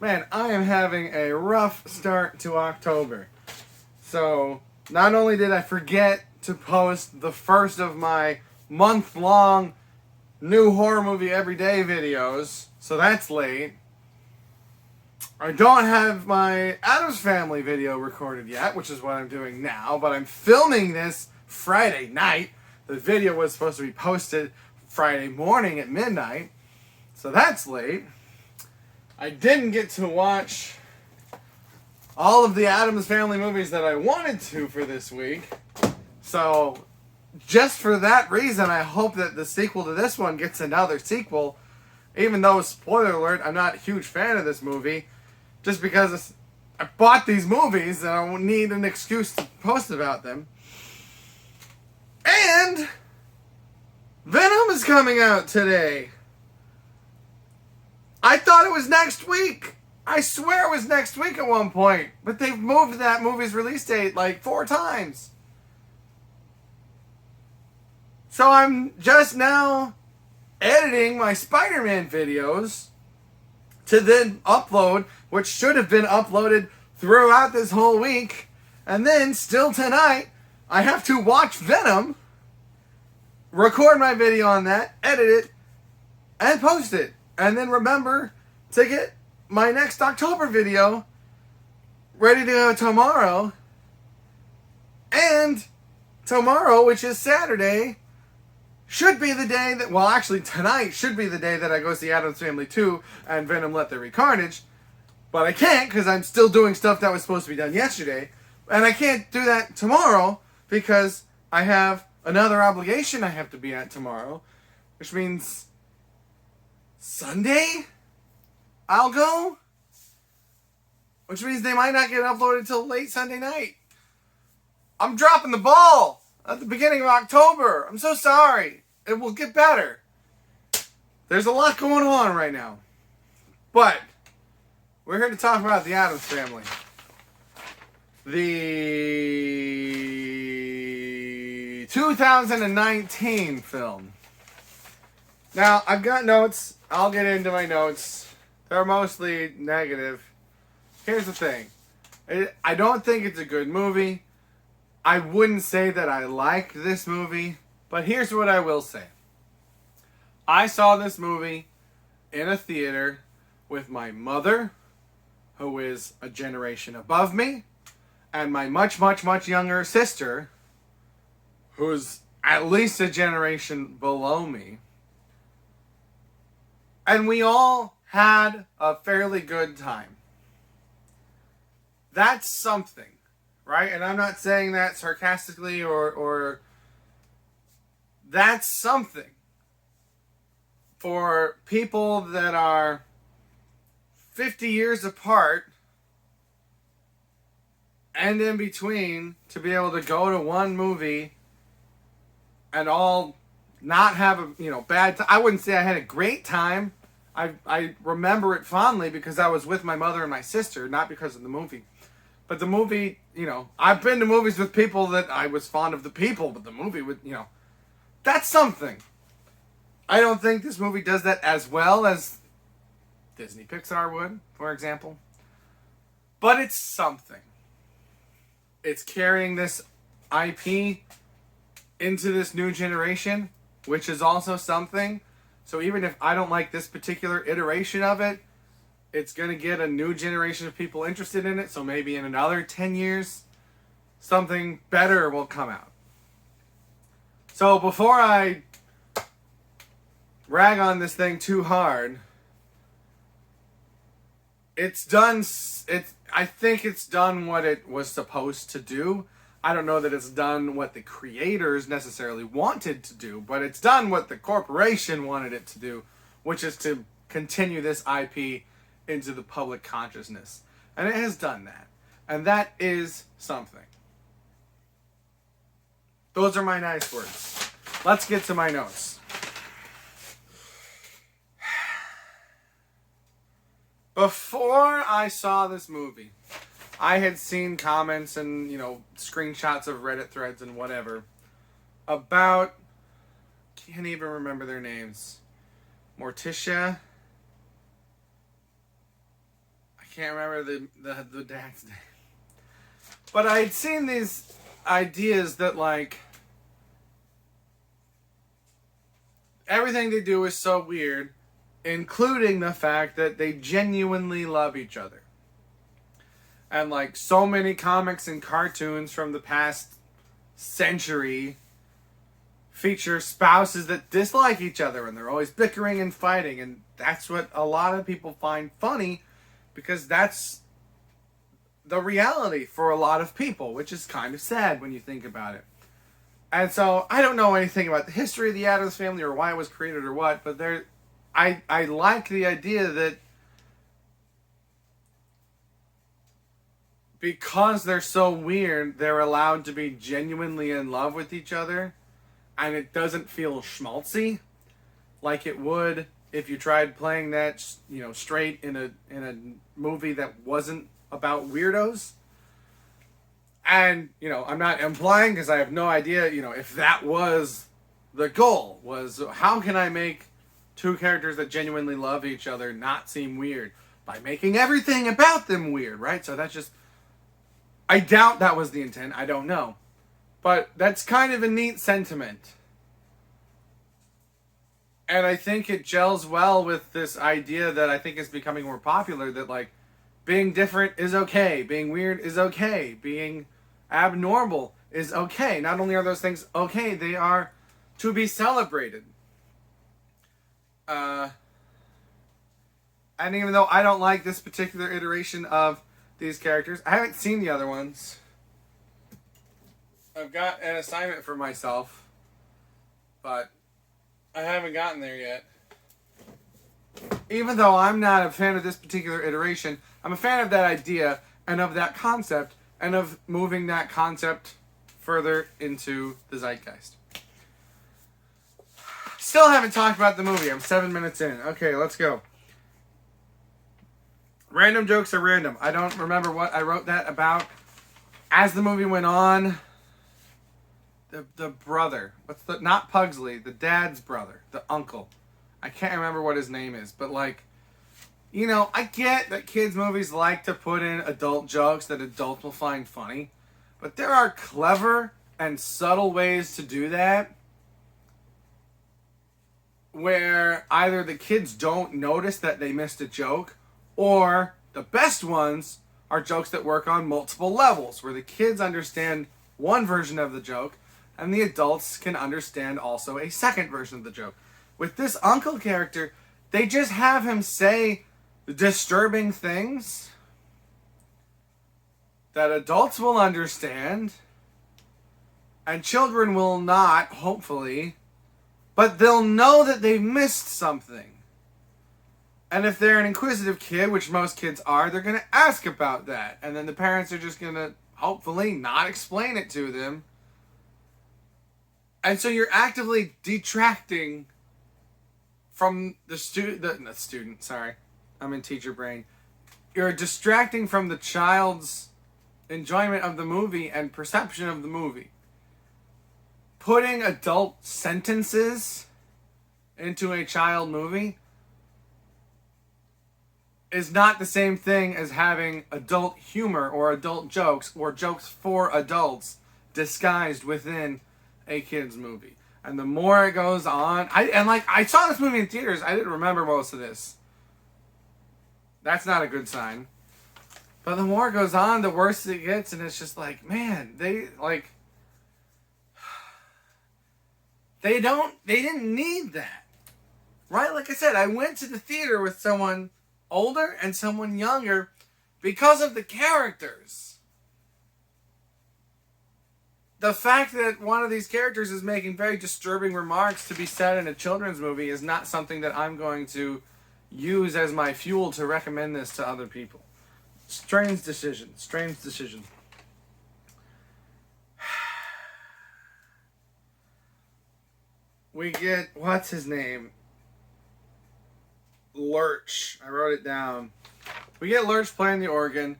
Man, I am having a rough start to October. So, not only did I forget to post the first of my month-long new horror movie everyday videos, so that's late. I don't have my Addams Family video recorded yet, which is what I'm doing now, but I'm filming this Friday night. The video was supposed to be posted Friday morning at midnight, so that's late. I didn't get to watch all of the Addams Family movies that I wanted to for this week. So, just for that reason, I hope that the sequel to this one gets another sequel. Even though, spoiler alert, I'm not a huge fan of this movie. Just because I bought these movies and I need an excuse to post about them. And Venom is coming out today. I thought it was next week. I swear it was next week at one point. But they've moved that movie's release date like 4 times. So I'm just now editing my Spider-Man videos to then upload, which should have been uploaded throughout this whole week. And then, still tonight, I have to watch Venom, record my video on that, edit it, and post it. And then remember to get my next October video ready to go tomorrow. And tomorrow, which is Saturday, should be the day that, well, actually tonight should be the day that I go see Addams Family 2 and Venom Let There Be Carnage. But I can't because I'm still doing stuff that was supposed to be done yesterday. And I can't do that tomorrow because I have another obligation I have to be at tomorrow. Which means Sunday I'll go. Which means they might not get uploaded until late Sunday night. I'm dropping the ball at the beginning of October. I'm so sorry. It will get better. There's a lot going on right now. But we're here to talk about the Addams Family. The 2019 film. Now, I've got notes. I'll get into my notes. They're mostly negative. Here's the thing. I don't think it's a good movie. I wouldn't say that I like this movie, but here's what I will say. I saw this movie in a theater with my mother, who is a generation above me, and my much, much, much younger sister, who's at least a generation below me. And we all had a fairly good time. That's something. Right? And I'm not saying that sarcastically or that's something for people that are 50 years apart and in between to be able to go to one movie and all not have a bad time. I wouldn't say I had a great time. I remember it fondly because I was with my mother and my sister, not because of the movie. But the movie, I've been to movies with people that I was fond of the people, but the movie with, that's something. I don't think this movie does that as well as Disney Pixar would, for example. But it's something. It's carrying this IP into this new generation, which is also something. So even if I don't like this particular iteration of it, it's going to get a new generation of people interested in it, so maybe in another 10 years, something better will come out. So before I rag on this thing too hard, I think it's done what it was supposed to do. I don't know that it's done what the creators necessarily wanted to do, but it's done what the corporation wanted it to do, which is to continue this IP into the public consciousness. And it has done that. And that is something. Those are my nice words. Let's get to my notes. Before I saw this movie, I had seen comments and, screenshots of Reddit threads and whatever about, can't even remember their names. Morticia. can't remember the dad's name. But I'd seen these ideas that, like, everything they do is so weird, including the fact that they genuinely love each other. And, like, so many comics and cartoons from the past century feature spouses that dislike each other and they're always bickering and fighting, and that's what a lot of people find funny because that's the reality for a lot of people, which is kind of sad when you think about it. And so I don't know anything about the history of the Addams Family or why it was created or what, but I like the idea that because they're so weird, they're allowed to be genuinely in love with each other, and it doesn't feel schmaltzy like it would if you tried playing that, you know, straight in a movie that wasn't about weirdos. And, you know, I'm not implying, because I have no idea, you know, if that was the goal, was how can I make two characters that genuinely love each other not seem weird by making everything about them weird, right? So that's just, I doubt that was the intent. I don't know. But that's kind of a neat sentiment. And I think it gels well with this idea that I think is becoming more popular, that, like, being different is okay. Being weird is okay. Being abnormal is okay. Not only are those things okay, they are to be celebrated. And even though I don't like this particular iteration of these characters, I haven't seen the other ones. I've got an assignment for myself, but I haven't gotten there yet. Even though I'm not a fan of this particular iteration, I'm a fan of that idea and of that concept and of moving that concept further into the zeitgeist. Still haven't talked about the movie. I'm 7 minutes in. Okay, let's go. Random jokes are random. I don't remember what I wrote that about. As the movie went on, the brother, not Pugsley, the dad's brother, the uncle. I can't remember what his name is, but, like, you know, I get that kids' movies like to put in adult jokes that adults will find funny, but there are clever and subtle ways to do that where either the kids don't notice that they missed a joke, or the best ones are jokes that work on multiple levels, where the kids understand one version of the joke and the adults can understand also a second version of the joke. With this uncle character, they just have him say disturbing things that adults will understand and children will not, hopefully, but they'll know that they've missed something. And if they're an inquisitive kid, which most kids are, they're going to ask about that. And then the parents are just going to, hopefully, not explain it to them. And so you're actively detracting from the student, sorry. I'm in teacher brain. You're distracting from the child's enjoyment of the movie and perception of the movie. Putting adult sentences into a child movie is not the same thing as having adult humor or adult jokes or jokes for adults disguised within a kid's movie. And the more it goes on, I saw this movie in theaters. I didn't remember most of this. That's not a good sign. But the more it goes on, the worse it gets, and it's just like, man, they didn't need that. Right? Like I said, I went to the theater with someone older and someone younger because of the characters. The fact that one of these characters is making very disturbing remarks to be said in a children's movie is not something that I'm going to use as my fuel to recommend this to other people. Strange decision. We get, what's his name? Lurch. I wrote it down. We get Lurch playing the organ,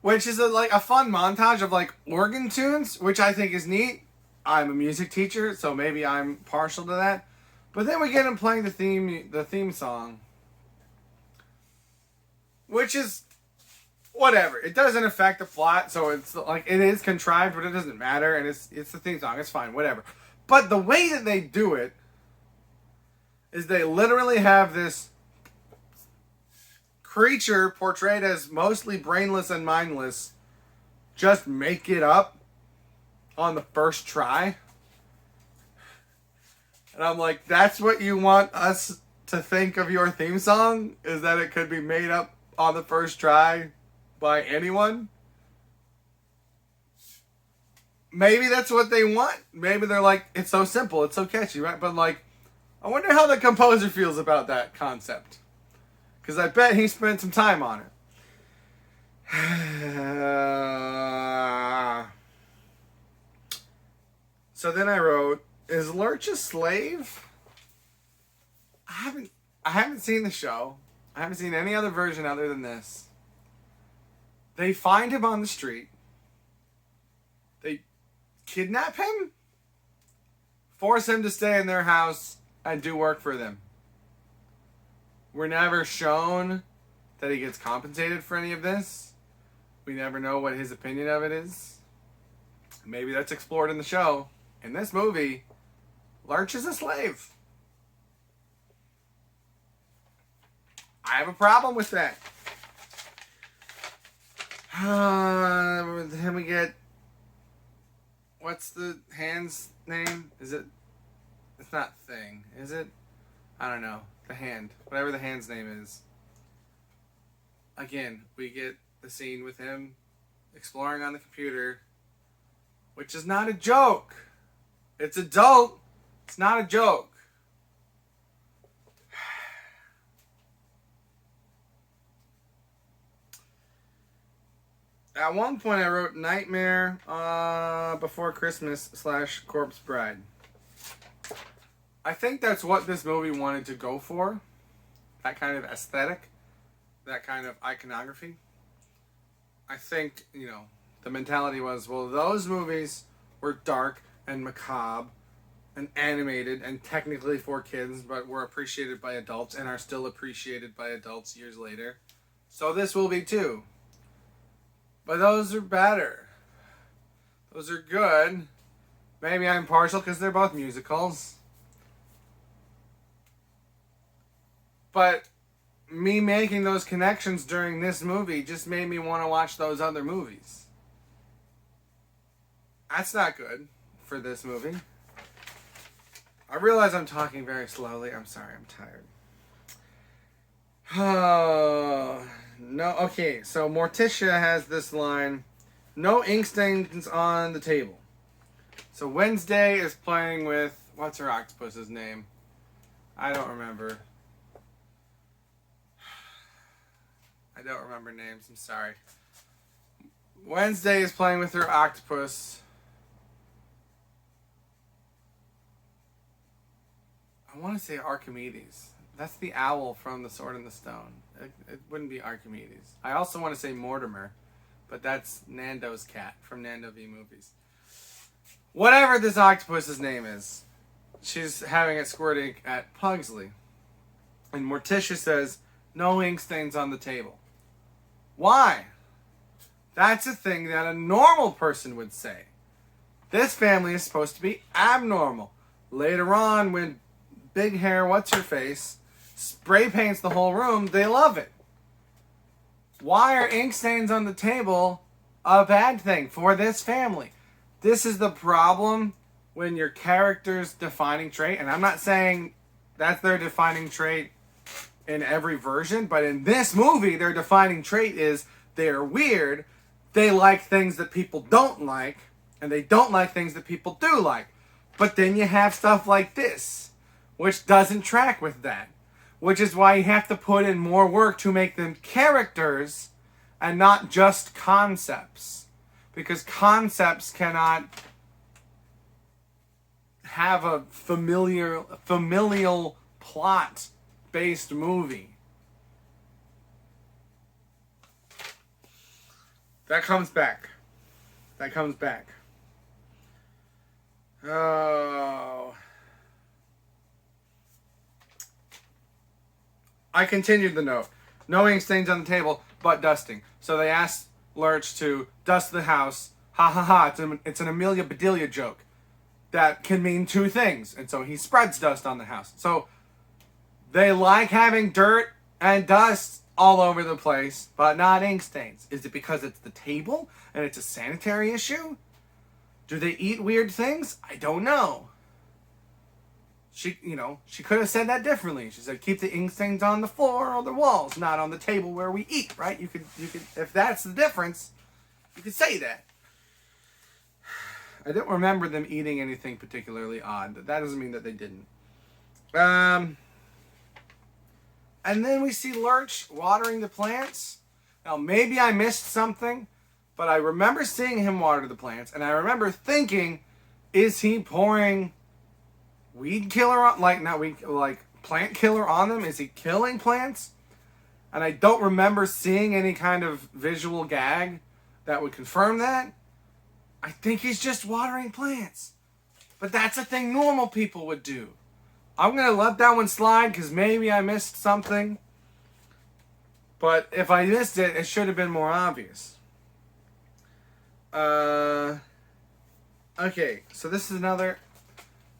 which is a fun montage of organ tunes, which I think is neat. I'm a music teacher, so maybe I'm partial to that. But then we get him playing the theme song, which is whatever. It doesn't affect the plot, so it's like it is contrived, but it doesn't matter, and it's the theme song. It's fine, whatever. But the way that they do it is they literally have this creature portrayed as mostly brainless and mindless just make it up on the first try. And I'm like, that's what you want us to think of your theme song? Is that it could be made up on the first try by anyone? Maybe that's what they want. Maybe they're like, it's so simple, it's so catchy, right? But like, I wonder how the composer feels about that concept. Because I bet he spent some time on it. So then I wrote, is Lurch a slave? I haven't seen the show. I haven't seen any other version other than this. They find him on the street. They kidnap him, force him to stay in their house and do work for them. We're never shown that he gets compensated for any of this. We never know what his opinion of it is. Maybe that's explored in the show. In this movie, Lurch is a slave. I have a problem with that. Then we get... What's the hand's name? Is it... It's not Thing, is it? I don't know. The hand. Whatever the hand's name is. Again, we get the scene with him exploring on the computer, which is not a joke. It's adult. It's not a joke. At one point I wrote Nightmare Before Christmas / Corpse Bride. I think that's what this movie wanted to go for. That kind of aesthetic. That kind of iconography. I think, the mentality was, well, those movies were dark and macabre and animated and technically for kids, but were appreciated by adults and are still appreciated by adults years later. So this will be too. But those are better. Those are good. Maybe I'm partial because they're both musicals. But me making those connections during this movie just made me want to watch those other movies. That's not good for this movie. I realize I'm talking very slowly. I'm sorry, I'm tired. Oh, no. Okay, so Morticia has this line, no ink stains on the table. So Wednesday is playing with, what's her octopus's name? I don't remember. I don't remember names, I'm sorry. Wednesday is playing with her octopus. I want to say Archimedes. That's the owl from The Sword and the Stone. It wouldn't be Archimedes. I also want to say Mortimer, but that's Nando's cat from Nando V Movies. Whatever this octopus's name is, she's having it squirt ink at Pugsley. And Morticia says, no ink stains on the table. Why? That's a thing that a normal person would say. This family is supposed to be abnormal. Later on, when Big Hair What's-Her-Face spray paints the whole room, they love it. Why are ink stains on the table a bad thing for this family? This is the problem when your character's defining trait, and I'm not saying that's their defining trait in every version, but in this movie, their defining trait is they're weird, they like things that people don't like, and they don't like things that people do like. But then you have stuff like this, which doesn't track with that. Which is why you have to put in more work to make them characters and not just concepts. Because concepts cannot have a familial plot-based movie. That comes back. Oh. I continued the note. No ink stains on the table, but dusting. So they asked Lurch to dust the house. Ha ha ha, it's an Amelia Bedelia joke that can mean two things. And so he spreads dust on the house. So they like having dirt and dust all over the place, but not ink stains. Is it because it's the table and it's a sanitary issue? Do they eat weird things? I don't know. She could have said that differently. She said, keep the ink stains on the floor or the walls, not on the table where we eat, right? You could, if that's the difference, you could say that. I don't remember them eating anything particularly odd. That doesn't mean that they didn't. And then we see Lurch watering the plants. Now, maybe I missed something, but I remember seeing him water the plants, and I remember thinking, is he pouring weed killer on, like plant killer on them? Is he killing plants? And I don't remember seeing any kind of visual gag that would confirm that. I think he's just watering plants. But that's a thing normal people would do. I'm going to let that one slide because maybe I missed something. But if I missed it, it should have been more obvious. Okay, so this is another.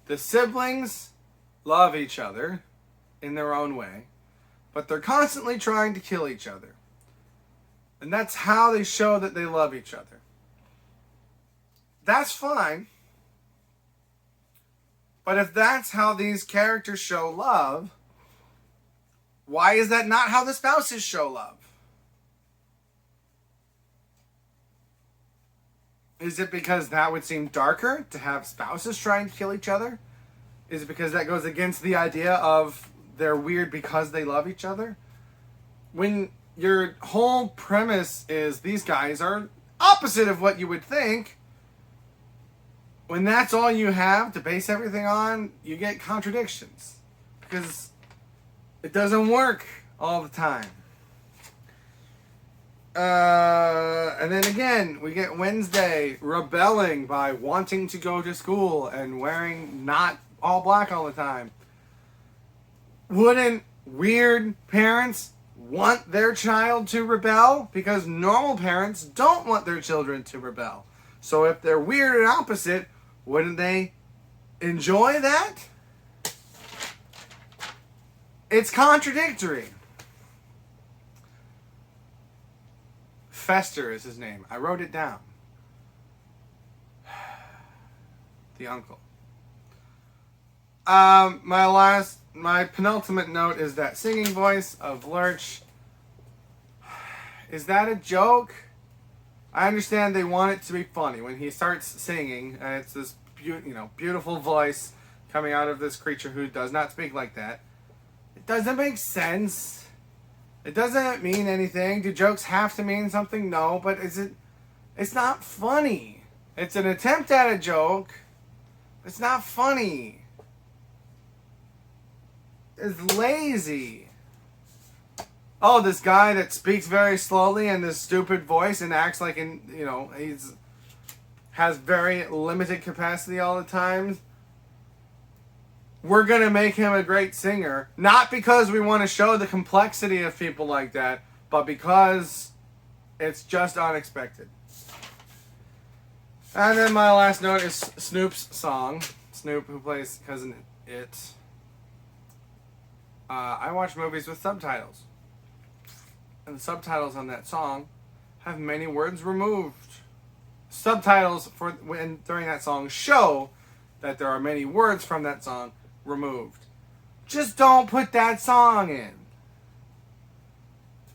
The siblings love each other in their own way, but they're constantly trying to kill each other. And that's how they show that they love each other. That's fine. But if that's how these characters show love, why is that not how the spouses show love? Is it because that would seem darker to have spouses trying to kill each other? Is it because that goes against the idea of they're weird because they love each other? When your whole premise is these guys are opposite of what you would think, when that's all you have to base everything on, you get contradictions. Because it doesn't work all the time. And then again, we get Wednesday rebelling by wanting to go to school and wearing not all black all the time. Wouldn't weird parents want their child to rebel? Because normal parents don't want their children to rebel. So if they're weird and opposite, wouldn't they enjoy that? It's contradictory. Fester is his name. I wrote it down. The uncle. My penultimate note is that singing voice of Lurch. Is that a joke? I understand they want it to be funny when he starts singing, and it's this beautiful voice coming out of this creature who does not speak like that. It doesn't make sense. It doesn't mean anything. Do jokes have to mean something? No, but it's not funny. It's an attempt at a joke. It's not funny. It's lazy. Oh, this guy that speaks very slowly in this stupid voice and acts like has very limited capacity all the time. We're going to make him a great singer. Not because we want to show the complexity of people like that, but because it's just unexpected. And then my last note is Snoop's song. Snoop, who plays Cousin It. I watch movies with subtitles. And the subtitles on that song have many words removed. Subtitles during that song show that there are many words from that song removed. Just don't put that song in.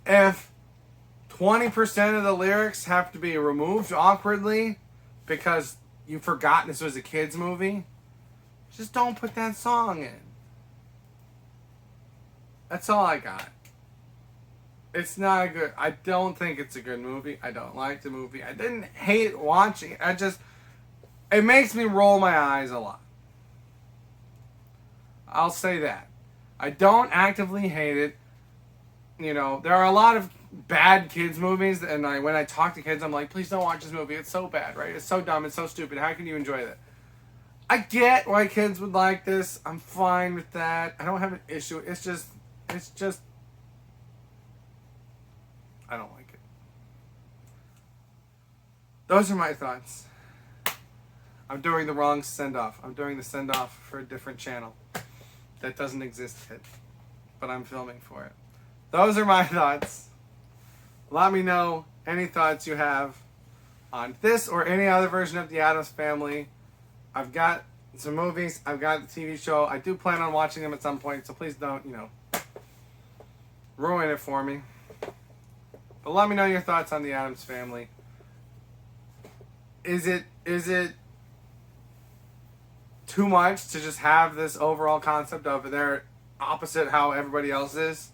If 20% of the lyrics have to be removed awkwardly because you forgot this was a kid's movie, just don't put that song in. That's all I got. It's not a good. I don't think it's a good movie. I don't like the movie. I didn't hate watching it. It makes me roll my eyes a lot. I'll say that. I don't actively hate it. There are a lot of bad kids movies, and when I talk to kids, I'm like, please don't watch this movie. It's so bad, right? It's so dumb. It's so stupid. How can you enjoy that? I get why kids would like this. I'm fine with that. I don't have an issue. It's just, I don't like it. those are my thoughts. I'm doing the wrong send-off. I'm doing the send-off for a different channel that doesn't exist yet, but I'm filming for it. Those are my thoughts. Let me know any thoughts you have on this or any other version of the Addams Family. I've got some movies. I've got the TV show. I do plan on watching them at some point, so please don't, ruin it for me. But let me know your thoughts on the Addams Family. Is it too much to just have this overall concept of they're opposite how everybody else is?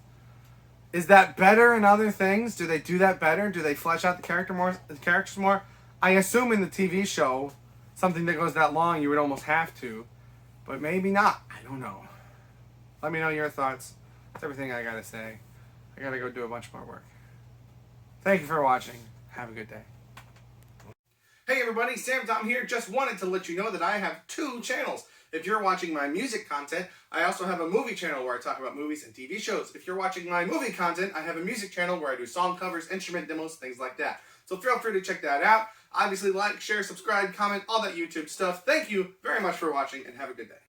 Is that better in other things? Do they do that better? Do they flesh out the characters more? I assume in the TV show, something that goes that long, you would almost have to. But maybe not. I don't know. Let me know your thoughts. That's everything I gotta say. I gotta go do a bunch more work. Thank you for watching. Have a good day. Hey everybody, Sam Tom here. Just wanted to let you know that I have 2 channels. If you're watching my music content, I also have a movie channel where I talk about movies and TV shows. If you're watching my movie content, I have a music channel where I do song covers, instrument demos, things like that. So feel free to check that out. Obviously, like, share, subscribe, comment, all that YouTube stuff. Thank you very much for watching, and have a good day.